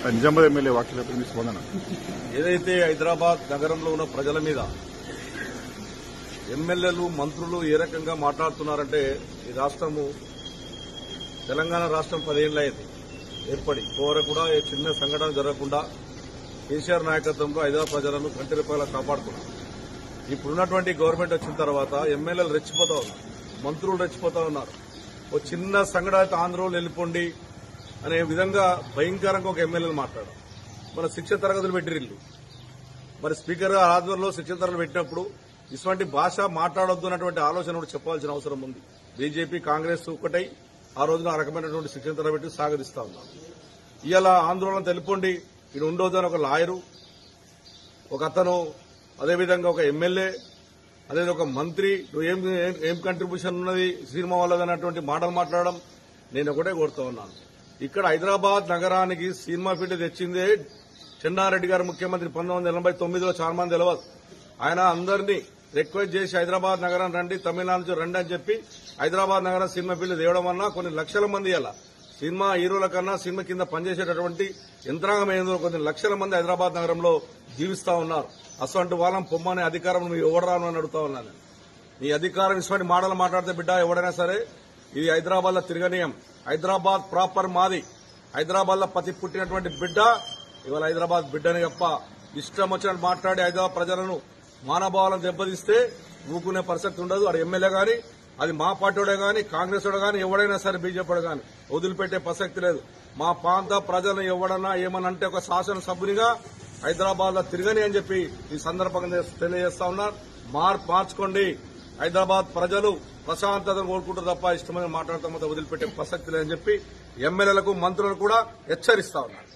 Nizamabad MLA వ్యాఖ్యలపై మీ స్పందన. ఏదైతే హైదరాబాద్ నగరంలో ఉన్న ప్రజల మీద ఎమ్మెల్యేలు మంత్రులు ఏ రకంగా మాట్లాడుతున్నారంటే, ఈ రాష్ట్రము తెలంగాణ రాష్ట్రం 10 ఏళ్లు అయింది ఏర్పడి, ఇప్పటివరకు కూడా ఏ చిన్న సంఘటన జరగకుండా కేసీఆర్ నాయకత్వంలో హైదరాబాద్ ప్రజలను కంటి రూపాయల కాపాడుతున్నారు. ఇప్పుడున్నటువంటి గవర్నమెంట్ వచ్చిన తర్వాత ఎమ్మెల్యేలు రెచ్చిపోతా ఉన్నారు, మంత్రులు రెచ్చిపోతా ఉన్నారు. ఓ చిన్న సంఘటన అయితే ఆంధ్రలో వెళ్ళిపోండి అనే విధంగా భయంకరంగా ఒక ఎమ్మెల్యేలు మాట్లాడారు. మన శిక్షణ తరగతులు పెట్టిరిల్లు, మరి స్పీకర్ ఆధ్వర్యంలో శిక్షణ తరగతులు పెట్టినప్పుడు ఇటువంటి భాష మాట్లాడొద్దు అన్నటువంటి ఆలోచన కూడా చెప్పాల్సిన అవసరం ఉంది. బీజేపీ కాంగ్రెస్ ఒకటై ఆ రోజున ఆ రకమైనటువంటి శిక్షణ తరగతి పెట్టి సాగరిస్తా ఉన్నారు. ఇవాళ ఆందోళన తెలిపండి ఇది ఉండొద్దు అని ఒక లాయరు, ఒక అతను, అదేవిధంగా ఒక ఎమ్మెల్యే, అదే ఒక మంత్రి, నువ్వు ఏం కంట్రిబ్యూషన్ ఉన్నది సినిమా వాళ్ళది అన్నటువంటి మాటలు మాట్లాడడం నేను ఒకటే కోరుతా ఉన్నాను. ఇక్కడ హైదరాబాద్ నగరానికి సినిమా ఫీల్డ్ తెచ్చిందే చెన్నారెడ్డి గారు ముఖ్యమంత్రి 1989లో. చాలా మంది తెలియదు. ఆయన అందరినీ రిక్వెస్ట్ చేసి హైదరాబాద్ నగరం రండి, తమిళనాడు నుంచి రండి అని చెప్పి హైదరాబాద్ నగరం సినిమా ఫీల్డ్ తేవడం వల్ల కొన్ని లక్షల మంది అలా సినిమా హీరోల కన్నా సినిమా కింద పనిచేసేటటువంటి యంత్రాంగం ఏందో కొన్ని లక్షల మంది హైదరాబాద్ నగరంలో జీవిస్తా ఉన్నారు. అసలు వాళ్ళని పొమ్మనే అధికారం నువ్వు ఎవడరాను అని అడుగుతా ఉన్నాను. నీ అధికారం ఇటువంటి మాటలు మాట్లాడితే బిడ్డ ఎవడైనా సరే ఇది హైదరాబాద్ లో తిరగనీయం. హైదరాబాద్ ప్రాపర్ మాది. హైదరాబాద్ లో పతి పుట్టినటువంటి బిడ్డ ఇవాళ హైదరాబాద్ బిడ్డని తప్ప ఇష్టం వచ్చినట్టు మాట్లాడి హైదరాబాద్ ప్రజలను మానభావాలను దెబ్బతీస్తే ఊరుకునే పరిస్థితి ఉండదు. అది ఎమ్మెల్యే గాని, అది మా పార్టీడే గాని, కాంగ్రెస్ వాడు గాని, ఎవడైనా సరే బీజేపీ గాని వదిలిపెట్టే ప్రసక్తి లేదు. మా ప్రాంత ప్రజలను ఎవడన్నా ఏమనంటే ఒక శాసనసభ్యునిగా హైదరాబాద్ లో తిరగని అని చెప్పి ఈ సందర్భంగా తెలియజేస్తా ఉన్నారు. మార్చుకోండి. హైదరాబాద్ ప్రజలు ప్రశాంతతను కోరుకుంటారు తప్ప ఇష్టమైన మాట్లాడతాం వదిలిపెట్టే ప్రసక్తి లేదని చెప్పి ఎమ్మెల్యేలకు మంత్రులకు కూడా హెచ్చరిస్తా ఉన్నారు.